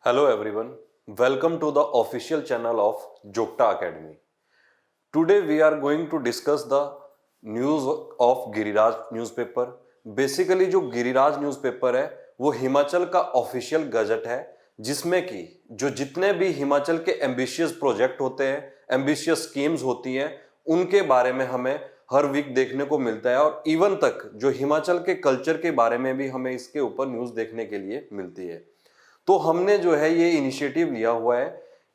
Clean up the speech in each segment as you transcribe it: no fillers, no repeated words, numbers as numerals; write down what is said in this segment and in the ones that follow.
Hello everyone, welcome to the official channel of Jokta Academy. Today we are going to discuss the news of Giriraj newspaper. Basically जो Giriraj newspaper है वो हिमाचल का official gazette है जिसमें कि जो जितने भी हिमाचल के एम्बिशियस प्रोजेक्ट होते हैं, एम्बिशियस स्कीम्स होती हैं, उनके बारे में हमें हर वीक देखने को मिलता है और इवन तक जो हिमाचल के कल्चर के बारे में भी हमें इसके ऊपर न्यूज़ देखने के लिए मिलती है. तो हमने जो है ये इनिशिएटिव लिया हुआ है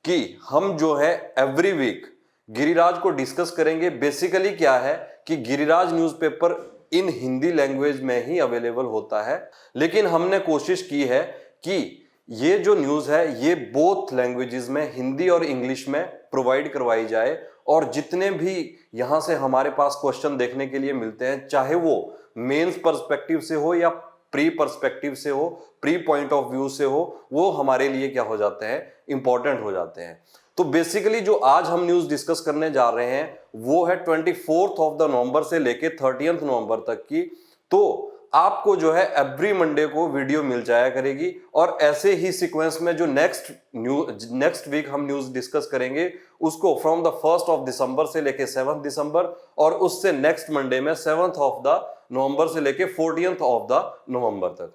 कि हम जो है एवरी वीक गिरिराज को डिस्कस करेंगे. बेसिकली क्या है कि गिरिराज न्यूज़पेपर इन हिंदी लैंग्वेज में ही अवेलेबल होता है, लेकिन हमने कोशिश की है कि ये जो न्यूज़ है ये बोथ लैंग्वेजेस में, हिंदी और इंग्लिश में प्रोवाइड करवाई जाए. और जितने भी यहाँ से हमारे पास क्वेश्चन देखने के लिए मिलते हैं, चाहे वो मेंस पर्सपेक्टिव से हो या प्री पर्सपेक्टिव से हो, प्री पॉइंट ऑफ व्यू से हो, वो हमारे लिए क्या हो जाते हैं, इंपॉर्टेंट हो जाते हैं. तो बेसिकली जो आज हम न्यूज़ डिस्कस करने जा रहे हैं वो है 24 ऑफ द नवंबर से लेके 30 नवंबर तक की. तो आपको जो है एवरी मंडे को वीडियो मिल जाया करेगी और ऐसे ही सीक्वेंस में जो नेक्स्ट वीक हम न्यूज़ डिस्कस करेंगे उसको फ्रॉम द 1 ऑफ दिसंबर से लेके 7 दिसंबर और उससे नेक्स्ट मंडे में 7 ऑफ द नवंबर से लेके 14 ऑफ द नवंबर तक.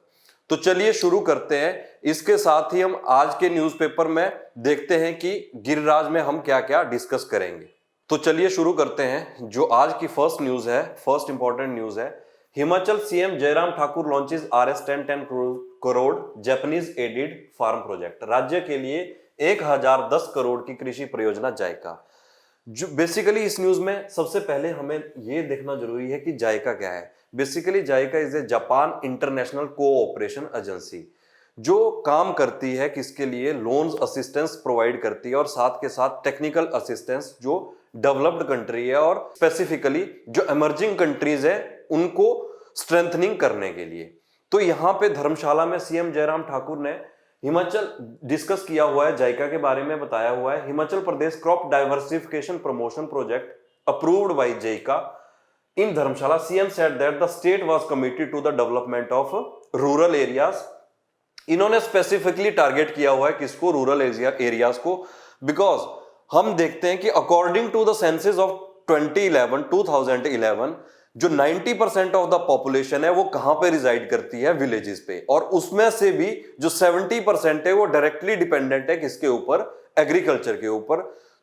तो चलिए शुरू करते हैं. इसके साथ ही हम आज के न्यूज़पेपर में देखते हैं कि गिरिराज में हम क्या क्या डिस्कस करेंगे. तो चलिए शुरू करते हैं. जो आज की फर्स्ट न्यूज़ है, फर्स्ट इंपॉर्टेंट न्यूज़ है, Himachal CM Jairam Thakur launches RS10 crore Japanese aided farm project. राज्य के लिए 1010 करोड़ की कृषि परियोजना जायका. जो बेसिकली इस न्यूज में सबसे पहले हमें यह देखना जरूरी है कि जायका क्या है. Basically JICA is a Japan International Cooperation Agency जो काम करती है किसके लिए, लोन्स असिस्टेंस प्रोवाइड करती है और साथ के साथ टेक्निकल असिस्टेंस जो डेवलप्ड कंट्री है और स्पेसिफिकली जो इमर्जिंग कंट्रीज है उनको स्ट्रेंथनिंग करने के लिए. तो यहां पे धर्मशाला में सीएम जयराम ठाकुर ने हिमाचल डिस्कस किया हुआ है, जायका के बारे में बताया हुआ है. Himachal Pradesh crop diversification promotion project approved by JICA in Dharamshala. CM said that the state was committed to the development of rural areas. इन्होंने स्पेसिफिकली टारगेट किया हुआ है किसको, रूरल एरियाज को. बिकॉज हम देखते हैं कि according to the census of 2011 जो 90% ऑफ द पॉपुलेशन है वो कहां पे रिजाइड करती है, विलेजेस पे. और उसमें से भी जो 70% है वो डायरेक्टली डिपेंडेंट है किसके ऊपर, एग्रीकल्चर के ऊपर.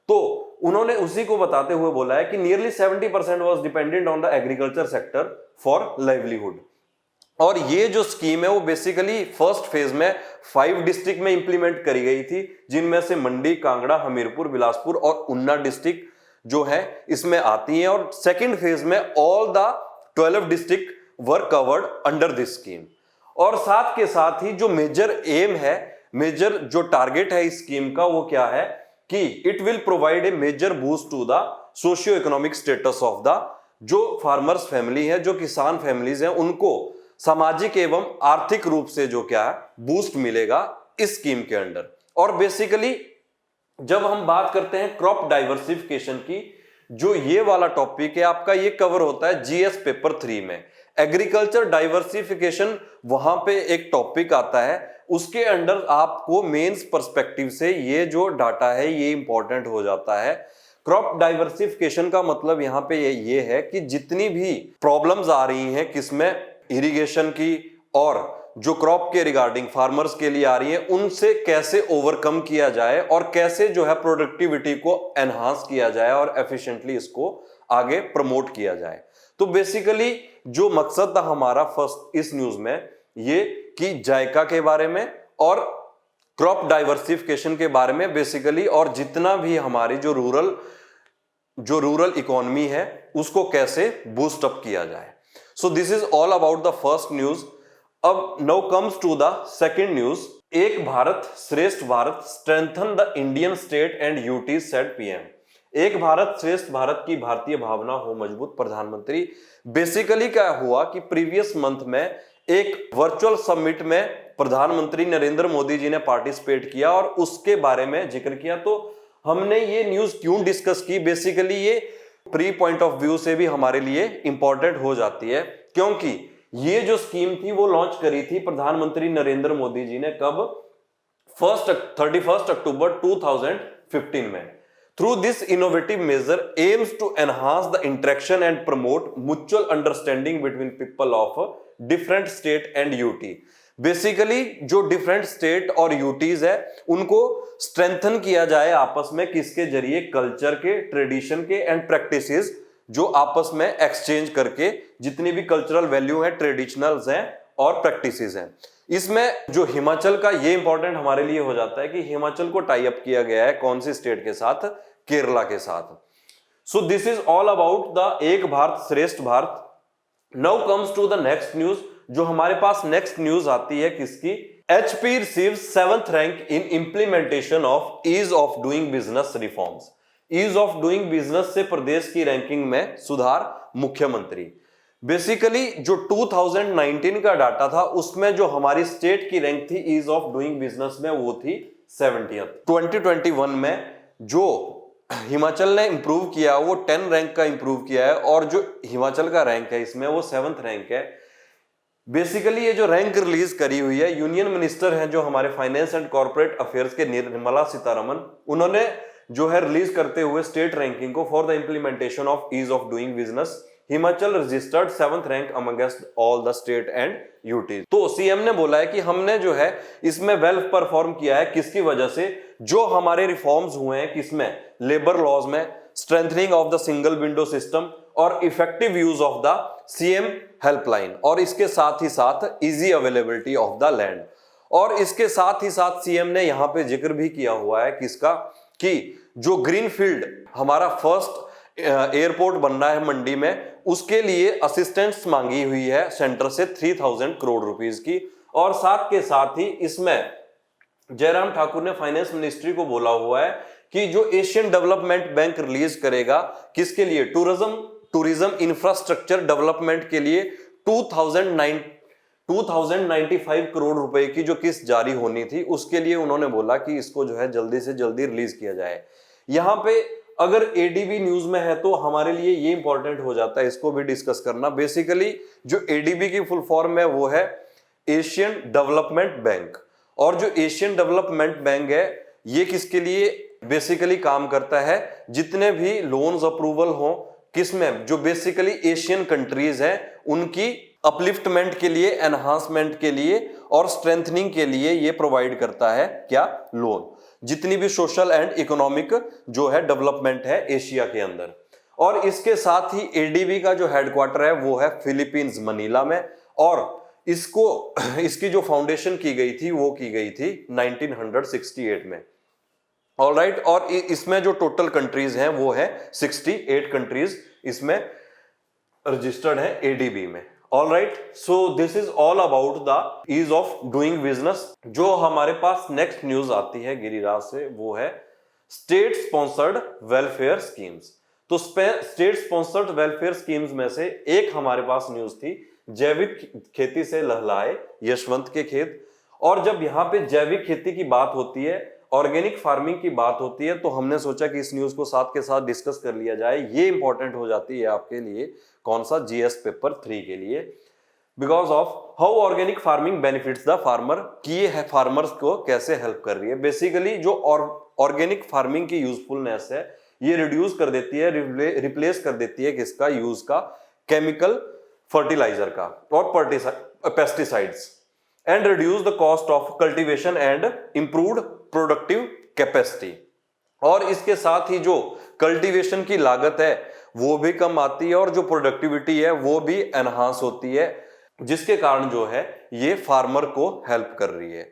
तो उन्होंने उसी को बताते हुए बोला है कि nearly 70% was dependent on the agriculture sector for livelihood. और ये जो स्कीम है वो बेसिकली फर्स्ट फेज में 5 डिस्ट्रिक्ट में इंप्लीमेंट करी गई थी, जिनमें से मंडी, कांगड़ा, हमीरपुर, बिलासपुर और ऊना डिस्ट्रिक्ट जो है इसमें आती हैं. और सेकंड फेज में all the 12 district were covered under this scheme. और साथ के साथ ही जो मेजर एम है, मेजर जो टारगेट है इस स्कीम का वो क्या है कि it will provide a major boost to the socio economic status of the जो फार्मर्स फैमिली है, जो किसान फैमिलीज हैं, उनको सामाजिक एवं आर्थिक रूप से जो क्या है बूस्ट मिलेगा इस स्कीम के अंडर. और बेसिकली जब हम बात करते हैं क्रॉप डाइवर्सिफिकेशन की, जो ये वाला टॉपिक है आपका, ये कवर होता है जीएस पेपर 3 में. एग्रीकल्चर डाइवर्सिफिकेशन वहां पे एक टॉपिक आता है, उसके अंडर आपको मेंस पर्सपेक्टिव से ये जो डाटा है ये इंपॉर्टेंट हो जाता है. क्रॉप डाइवर्सिफिकेशन का मतलब यहां पे ये है कि जितनी भी प्रॉब्लम्स आ रही हैं किसमें, इरिगेशन की और जो क्रॉप के रिगार्डिंग फार्मर्स के लिए आ रही है, उनसे कैसे ओवरकम किया जाए और कैसे जो है प्रोडक्टिविटी को एनहांस किया जाए और एफिशिएंटली इसको आगे प्रमोट किया जाए. तो बेसिकली जो मकसद था हमारा फर्स्ट इस न्यूज में ये कि जायका के बारे में और क्रॉप डाइवर्सिफिकेशन के बारे में बेसिकली, और जितना भी हमारी जो रूरल इकोनॉमी है उसको कैसे बूस्ट अप किया जाए. So this is all about the first news. अब now comes to the second news. Ek Bharat Shreshtha Bharat strengthen the Indian state and UTs, said PM. Ek Bharat Shreshtha Bharat की भारतीय भावना हो मजबूत, प्रधानमंत्री. बेसिकली क्या हुआ कि प्रीवियस मंथ में एक वर्चुअल समिट में प्रधानमंत्री नरेंद्र मोदी जी ने पार्टिसिपेट किया और उसके बारे में जिक्र किया. तो हमने ये न्यूज क्यों डिस्कस की, बेसिकली ये प्री पॉइंट ऑफ व्यू से भी हमारे लिए इंपॉर्टेंट हो जाती है, क्योंकि ये जो स्कीम थी वो लॉन्च करी थी प्रधानमंत्री नरेंद्र मोदी जी ने कब, 31 अक्टूबर 2015 में। Through this innovative measure aims to enhance the interaction and promote mutual understanding between people of different state and UT। Basically जो डिफरेंट स्टेट और यूटीज है उनको स्ट्रेंथन किया जाए आपस में, किसके जरिए? कल्चर के, ट्रेडिशन के एंड प्रैक्टिसेस जो आपस में एक्सचेंज करके जितनी भी कल्चरल वैल्यू है, ट्रेडिशनल्स हैं और प्रैक्टिसेस हैं। इसमें जो हिमाचल का ये इंपॉर्टेंट हमारे लिए हो जाता है कि हिमाचल को टाई अप किया गया है कौन सी स्टेट के साथ? केरला के साथ। So this is all about the Ek Bharat Shreshtha Bharat. Now comes to the next news. जो हमारे पास नेक्स्ट न्यूज आती है किसकी? HP receives 7th rank in implementation of ease of doing business reforms. Ease of doing business से प्रदेश की रैंकिंग में सुधार, मुख्यमंत्री। बेसिकली जो 2019 का डाटा था उसमें जो हमारी स्टेट की रैंक थी ईज ऑफ डूइंग बिजनेस में वो थी 70th। 2021 में जो हिमाचल ने इंप्रूव किया वो 10 रैंक का इंप्रूव किया है और जो हिमाचल का रैंक है इसमें वो 7th रैंक है। बेसिकली ये जो रैंक रिलीज करी हुई है, यूनियन मिनिस्टर हैं जो हमारे फाइनेंस एंड कॉर्पोरेट अफेयर्स के निर्मला सीतारमन, उन्होंने जो है रिलीज करते हुए स्टेट रैंकिंग को for the implementation of ease of doing business, Himachal registered 7th rank amongst all the state and UT. तो सीएम ने बोला है कि हमने जो है इसमें वेल परफॉर्म किया है, किसकी वजह से? जो हमारे रिफॉर्म्स हुए हैं किसमें? लेबर लॉज में, strengthening of the single window system और effective use of the CM helpline, और इसके साथ ही साथ easy availability of the land. और इसके साथ ही साथ सीएम ने यहां पे जिक्र भी किया हुआ है किसका? कि जो ग्रीनफील्ड हमारा फर्स्ट एयरपोर्ट बनना है मंडी में, उसके लिए असिस्टेंस मांगी हुई है सेंटर से 3000 करोड़ रुपीस की। और साथ के साथ ही इसमें जयराम ठाकुर ने फाइनेंस मिनिस्ट्री को बोला हुआ है कि जो एशियन डेवलपमेंट बैंक रिलीज करेगा किसके लिए? टूरिज्म इंफ्रास्ट्रक्चर डेवलपमेंट के लिए 2095 करोड़ रुपए की जो किस्त जारी होनी थी उसके लिए उन्होंने बोला कि इसको जो है जल्दी से जल्दी रिलीज किया जाए। यहां पे अगर एडीबी न्यूज में है तो हमारे लिए ये इंपॉर्टेंट हो जाता है इसको भी डिस्कस करना। बेसिकली जो एडीबी की फुल फॉर्म है वो है एशियन डेवलपमेंट बैंक, और जो एशियन डेवलपमेंट बैंक है ये किसके लिए बेसिकली काम करता है? जितने भी लोन्स अप्रूवल हो किसमें? जो बेसिकली एशियन कंट्रीज हैं उनकी अपलिफ्टमेंट के लिए, एनहांसमेंट के लिए और स्ट्रेंथनिंग के लिए ये प्रोवाइड करता है क्या? लोन। जितनी भी सोशल एंड इकोनॉमिक जो है डेवलपमेंट है एशिया के अंदर। और इसके साथ ही एडीबी का जो हेडक्वार्टर है वो है फिलीपींस मनीला में, और इसकी जो फाउंडेशन की गई थी वो की गई थी 1968 में। ऑलराइट, और इसमें जो टोटल कंट्रीज हैं वो है 68 कंट्रीज इसमें रजिस्टर्ड है एडीबी में। Alright, so this is all about the ease of doing business. जो हमारे पास नेक्स्ट न्यूज आती है गिरिराज से वो है स्टेट स्पॉन्सर्ड वेलफेयर स्कीम्स। तो स्टेट स्पॉन्सर्ड वेलफेयर स्कीम्स में से एक हमारे पास न्यूज थी जैविक खेती से लहलाए यशवंत के खेत। और जब यहाँ पे जैविक खेती की बात होती है, ऑर्गेनिक फार्मिंग की बात होती है, तो हमने सोचा कि इस न्यूज को साथ के साथ डिस्कस कर लिया जाए। ये इंपॉर्टेंट हो जाती है आपके लिए कौन सा? जीएस पेपर 3 के लिए, because of how organic farming benefits the farmer, कि ये है फार्मर्स को कैसे हेल्प कर रही है। बेसिकली जो ऑर्गेनिक फार्मिंग की यूजफुलनेस है ये रिड्यूस कर देती है, रिप्लेस कर देती है किसका यूज का? केमिकल फर्टिलाइजर का और pesticides, and reduce the cost of cultivation and improved productive capacity. और इसके साथ ही जो कल्टीवेशन की लागत है वो भी कम आती है और जो प्रोडक्टिविटी है वो भी एनहांस होती है, जिसके कारण जो है ये फार्मर को हेल्प कर रही है।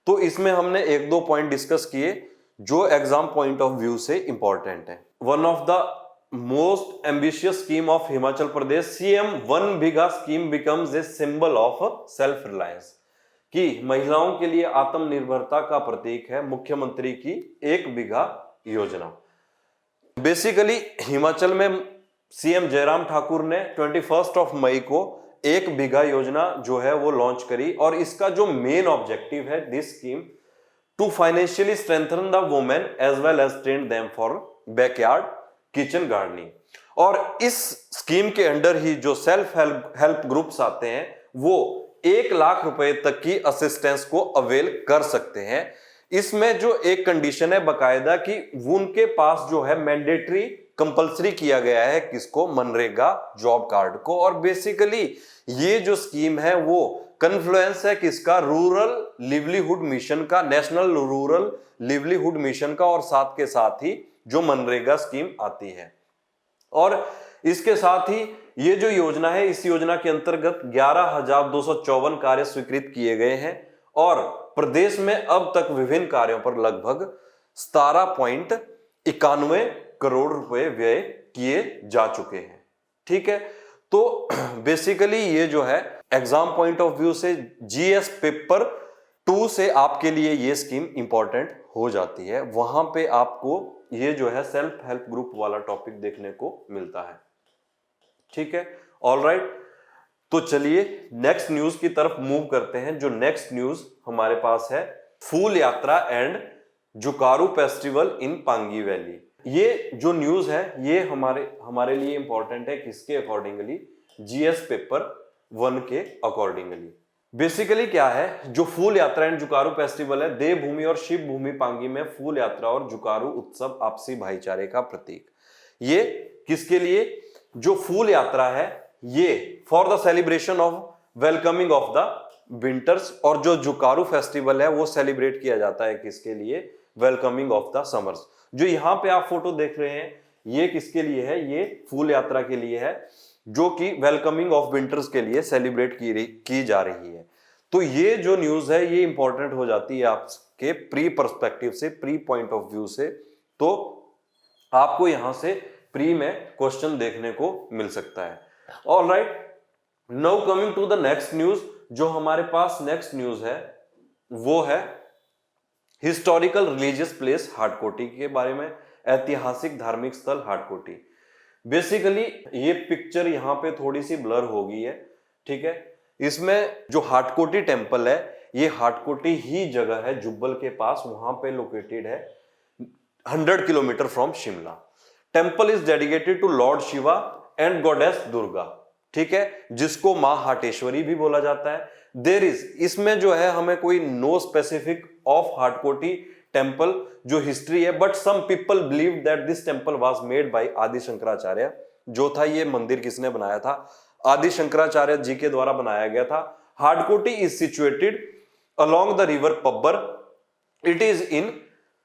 तो इसमें हमने एक दो पॉइंट डिस्कस किए जो एग्जाम पॉइंट ऑफ व्यू से इंपॉर्टेंट है। One of the most ambitious scheme of Himachal Pradesh, CM 1 bigha scheme becomes a symbol of self reliance, कि महिलाओं के लिए आत्मनिर्भरता का प्रतीक है मुख्यमंत्री की 1 बीघा योजना। बेसिकली हिमाचल में सीएम जयराम ठाकुर ने 21 मई को 1 बीघा योजना जो है वो लॉन्च करी, और इसका जो मेन ऑब्जेक्टिव है this scheme to financially strengthen the women as well as train them for backyard kitchen gardening. और इस स्कीम के अंडर ही जो सेल्फ हेल्प ग्रुप्स आते हैं वो 1 लाख रुपए तक की असिस्टेंस को अवेल कर सकते हैं। इसमें जो एक कंडीशन है बकायदा कि उनके पास जो है मैंडेटरी कंपलसरी किया गया है किसको, मनरेगा जॉब कार्ड को। और बेसिकली ये जो स्कीम है वो कन्फ्लुएंस है किसका, रूरल लिवलीहुड मिशन का, नेशनल रूरल लिवलीहुड मिशन का, और साथ के साथ ही जो मनरेगा स्कीम आती है। और इसके साथ ही ये जो योजना है, इस योजना के अंतर्गत 11,254 कार्य स्वीकृत किए गए हैं और प्रदेश में अब तक विभिन्न कार्यों पर लगभग 17.91 करोड़ रुपए व्यय किए जा चुके हैं। ठीक है, तो बेसिकली ये जो है एग्जाम पॉइंट ऑफ व्यू से जीएस पेपर 2 से आपके लिए ये स्कीम इंपॉर्टेंट हो जाती है। वहां पे आपको ये जो है सेल्फ हेल्प ग्रुप वाला टॉपिक देखने को मिलता है। ठीक है, ऑल राइट। तो चलिए नेक्स्ट न्यूज की तरफ मूव करते हैं। जो नेक्स्ट न्यूज हमारे पास है, फूल यात्रा and Jukaru festival in Pangi valley. ये जो न्यूज है ये हमारे लिए इंपॉर्टेंट है किसके अकॉर्डिंगली, जीएस पेपर 1 के अकॉर्डिंगली। बेसिकली क्या है, जो फूल यात्रा एंड जुकारू फेस्टिवल है, देवभूमि और शिव भूमि पांगी में फूल यात्रा और जुकारू उत्सव आपसी भाईचारे का प्रतीक। ये किसके लिए, जो फूल यात्रा है ये for the celebration of welcoming of the winters, और जो जुकारू फेस्टिवल है वो सेलिब्रेट किया जाता है किसके लिए, वेलकमिंग ऑफ द समर्स। जो यहां पे आप फोटो देख रहे हैं ये किसके लिए है, ये फूल यात्रा के लिए है, जो कि वेलकमिंग ऑफ विंटर्स के लिए सेलिब्रेट की जा रही है। तो ये जो न्यूज है ये इंपॉर्टेंट हो जाती है आपके प्री पर्सपेक्टिव से, प्री पॉइंट ऑफ व्यू से। तो आपको यहां से प्री में क्वेश्चन देखने को मिल सकता है। Alright, now coming to the next news. जो हमारे पास नेक्स्ट न्यूज है वो है हिस्टोरिकल रिलीजियस प्लेस हाटकोटी के बारे में, ऐतिहासिक धार्मिक स्थल हाटकोटी। बेसिकली ये पिक्चर यहां पे थोड़ी सी ब्लर हो गई है। ठीक है, इसमें जो हाटकोटी टेम्पल है ये हाटकोटी ही जगह है जुब्बल के पास, वहां पे लोकेटेड है 100 kilometre from Shimla. Temple is dedicated to lord Shiva and goddess Durga. ठीक है, जिसको मां हाटेश्वरी भी बोला जाता है। देयर इज, इसमें जो है हमें कोई no specific of Hatkoti temple जो हिस्ट्री है, but some people believe that this temple was made by Adi Shankaracharya. जो था ये मंदिर किसने बनाया था, आदि शंकराचार्य जी के द्वारा बनाया गया था। Hatkoti is situated along the river Pabbar, it is in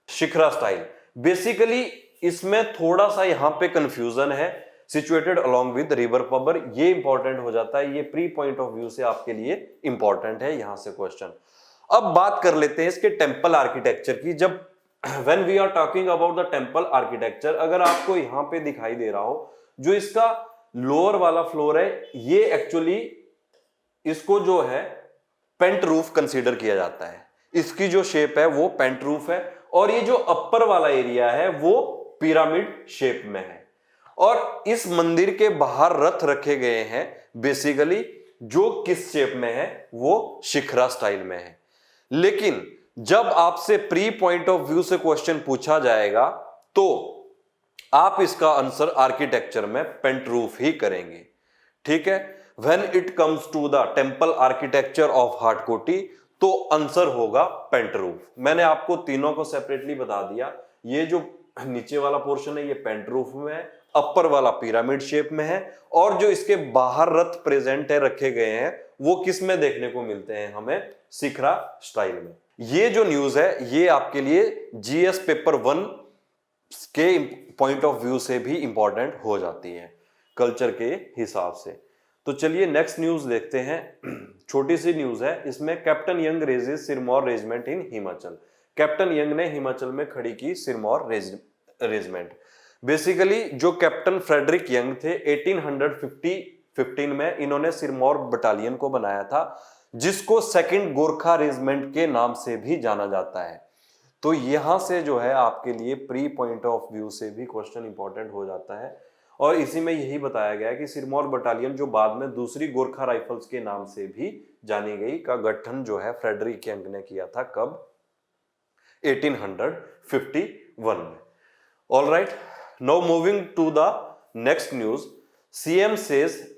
shikhara style. Basically इसमें थोड़ा सा यहां पे कंफ्यूजन है, situated along with river Pabbar, ये इंपॉर्टेंट हो जाता है, ये प्री पॉइंट ऑफ व्यू से आपके लिए इंपॉर्टेंट है यहां से क्वेश्चन। अब बात कर लेते हैं इसके टेम्पल आर्किटेक्चर की। जब when we are talking about the temple architecture, अगर आपको यहां पे दिखाई दे रहा हो जो इसका लोअर वाला फ्लोर है, ये एक्चुअली इसको जो है पेंट रूफ कंसीडर किया जाता है। इसकी जो शेप है वो पेंट रूफ है, और ये जो अपर वाला एरिया है वो पिरामिड शेप में है। और इस मंदिर के बाहर रथ रखे गए हैं बेसिकली, जो किस शेप में है, वो शिखरा स्टाइल में है। लेकिन जब आपसे प्री पॉइंट ऑफ व्यू से क्वेश्चन पूछा जाएगा तो आप इसका आंसर आर्किटेक्चर में पेंट रूफ ही करेंगे। ठीक है, when it comes to the temple architecture of Hatkoti तो आंसर होगा पेंट रूफ। मैंने आपको तीनों को सेपरेटली बता दिया। ये जो नीचे वाला पोर्शन है ये पेंट रूफ में है, अपर वाला पिरामिड शेप में है, और जो इसके बाहर रथ प्रेजेंट है रखे गए हैं वो किस में देखने को मिलते हैं हमें, शिखरा स्टाइल में। ये जो न्यूज है ये आपके लिए जीएस पेपर 1 के पॉइंट ऑफ व्यू से भी इंपॉर्टेंट हो जाती है कल्चर के हिसाब से। तो चलिए नेक्स्ट न्यूज देखते हैं। छोटी सी न्यूज है, इसमें captain Young raises Sirmaur regiment in Himachal. Captain Young ने हिमाचल में खड़ी की सिरमौर रेजिमेंट। बेसिकली जो कैप्टन फ्रेडरिक यंग थे 1815 में इन्होंने सिरमौर बटालियन को बनाया था, जिसको सेकंड गोरखा रेजिमेंट के नाम से भी जाना जाता है। तो यहां से जो है आपके लिए प्री पॉइंट ऑफ व्यू से भी क्वेश्चन इंपॉर्टेंट हो जाता है, और इसी में यही बताया गया है कि सिरमौर बटालियन जो बाद में दूसरी गोरखा राइफल्स के नाम से भी जानी गई, का गठन जो है फ्रेडरिक यंग ने किया था कब, 1851 में। All right, now moving to the next news. CM says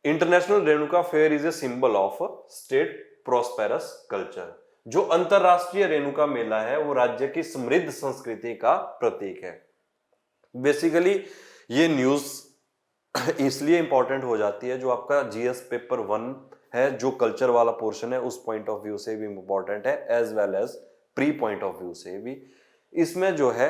international Renuka fair is a symbol of state prosperous culture. जो अंतरराष्ट्रीय रेणुका मेला है वो राज्य की समृद्ध संस्कृति का प्रतीक है। बेसिकली ये न्यूज इसलिए इंपॉर्टेंट हो जाती है, जो आपका जीएस पेपर 1 है, जो कल्चर वाला पोर्शन है, उस पॉइंट ऑफ व्यू से भी इंपॉर्टेंट है, as well as pre point of view से भी। इसमें जो है,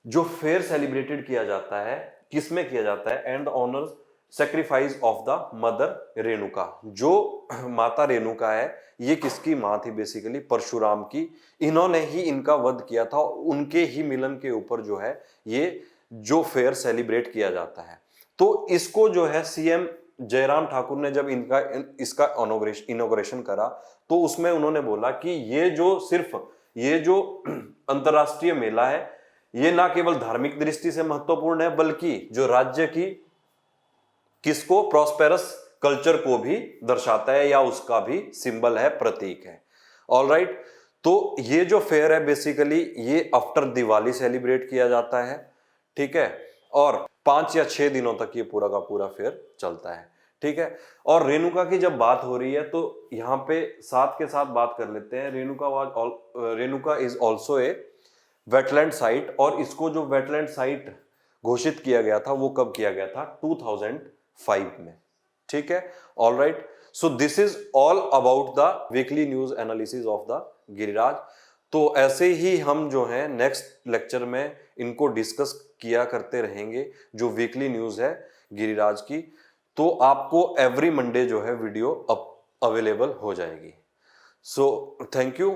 जो फेयर सेलिब्रेटेड किया जाता है, किसमें किया जाता है, and honour sacrifice of the mother Renuka. जो माता रेणुका है, ये किसकी मां थी? बेसिकली परशुराम की। इन्होंने ही इनका वध किया था, उनके ही मिलन के ऊपर जो है ये जो फेयर सेलिब्रेट किया जाता है। तो इसको जो है सीएम जयराम ठाकुर ने जब इसका इनॉग्रेशन करा, तो उसमें उन्होंने बोला कि ये जो अंतरराष्ट्रीय मेला है, ये ना केवल धार्मिक दृष्टि से महत्वपूर्ण है, बल्कि जो राज्य की किसको, प्रॉस्पेरस कल्चर को भी दर्शाता है, या उसका भी सिंबल है, प्रतीक है। ऑलराइट, तो ये जो फेयर है बेसिकली ये आफ्टर दिवाली सेलिब्रेट किया जाता है, ठीक है, और 5 या 6 दिनों तक ये पूरा का पूरा फेयर चलता है, ठीक है। और रेणुका की जब बात हो रही है तो यहाँ पे साथ के साथ बात कर लेते हैं, Renuka is also a wetland site, और इसको जो वेटलैंड साइट घोषित किया गया था वो कब किया गया था? 2005 में, ठीक है। All right, so this is all about the weekly news analysis of the Giriraj. तो ऐसे ही हम जो है नेक्स्ट लेक्चर में इनको डिस्कस किया करते रहेंगे, जो वीकली न्यूज है गिरिराज की। तो आपको एवरी मंडे जो है वीडियो अवेलेबल हो जाएगी। So thank you.